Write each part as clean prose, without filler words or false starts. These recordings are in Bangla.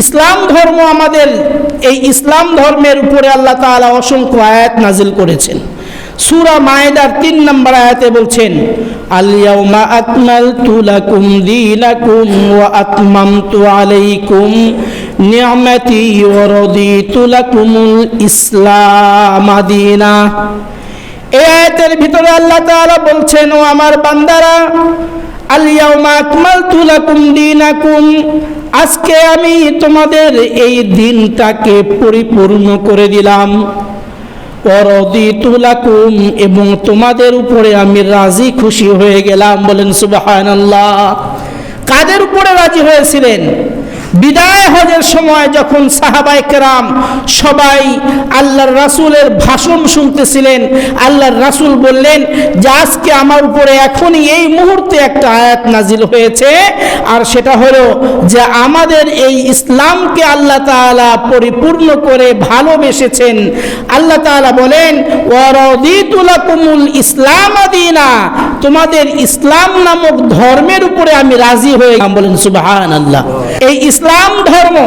ইসলাম ধর্ম আমাদের, এই ইসলাম ধর্মের উপরে আল্লাহ তাআলা অসংখ্য আয়াত নাজিল করেছেন। সূরা মায়েদার 3 নম্বর আয়াতে বলছেন, আল ইয়াউমা আকমালতু লাকুম দীনাকুম ওয়া আতমামতু আলাইকুম নি'মাতি ওয়া রাদিতু লাকুমুল ইসলাম দীনা। এই আয়াতের ভিতরে আল্লাহ তাআলা বলছেন, ও আমার বান্দারা, আল ইয়াউমা আকমালতু লাকুম দীনাকুম, আজকে আমি তোমাদের এই দিনটাকে পরিপূর্ণ করে দিলাম। ওয়ারাদিতু লাকুম, এবং তোমাদের উপরে আমি রাজি খুশি হয়ে গেলাম। বলেন সুবহানাল্লাহ। কাদের উপরে রাজি হয়েছিলেন? বিদায় হজের সময় যখন সাহাবায়ে কেরাম সবাই আল্লাহর রাসূলের ভাষণ শুনতেছিলেন, আল্লাহর রাসূল বললেন যে আজকে আমার উপরে এখনই এই মুহূর্তে একটা আয়াত নাজিল হয়েছে, আর সেটা হলো যে আমাদের এই ইসলামকে আল্লাহ তাআলা পরিপূর্ণ করে ভালোবেসেছেন। আল্লাহ তাআলা বলেন, ওয়ারাদিতু লাকুমুল ইসলাম দীনা, তোমাদের ইসলাম নামক ধর্মের উপরে আমি রাজি হয়ে গেলাম। বলেন সুবহানাল্লাহ। এই ইসলাম ধর্ম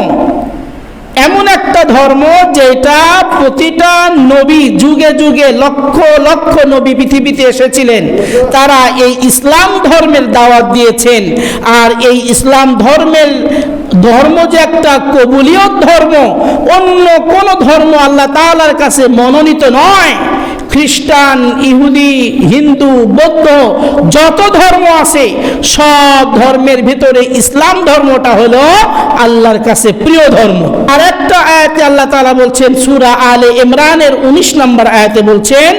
এমন একটা ধর্ম যেটা প্রতিটা নবী, যুগে যুগে লক্ষ লক্ষ নবী পৃথিবীতে এসেছিলেন, তারা এই ইসলাম ধর্মের দাওয়াত দিয়েছেন। আর এই ইসলাম ধর্ম যে একটা কবুলিয়ত ধর্ম, অন্য কোন ধর্ম আল্লাহ তাআলার কাছে মনোনীত নয়। খ্রিস্টান, ইহুদি, হিন্দু, বৌদ্ধ যত ধর্ম আছে সব ধর্মের ভিতরে ইসলাম ধর্মটা হলো আল্লাহর কাছে প্রিয় ধর্ম। আর একটা আয়াতে আল্লাহ তাআলা বলছেন, সূরা আলে ইমরানের 19 নম্বর আয়াতে বলছেন,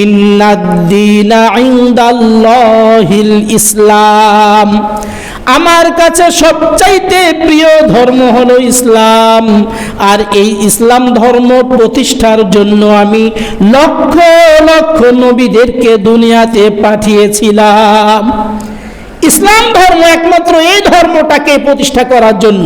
ইন্নাদ-দীনা ইনদাল্লাহিল ইসলাম, আমার কাছে সবচাইতে প্রিয় ধর্ম হলো ইসলাম। আর এই ইসলাম ধর্ম প্রতিষ্ঠার জন্য আমি লক্ষ লক্ষ নবীদেরকে দুনিয়াতে পাঠিয়েছিলাম। ইসলাম ধর্ম একমাত্র এই ধর্মটাকে প্রতিষ্ঠা করার জন্য।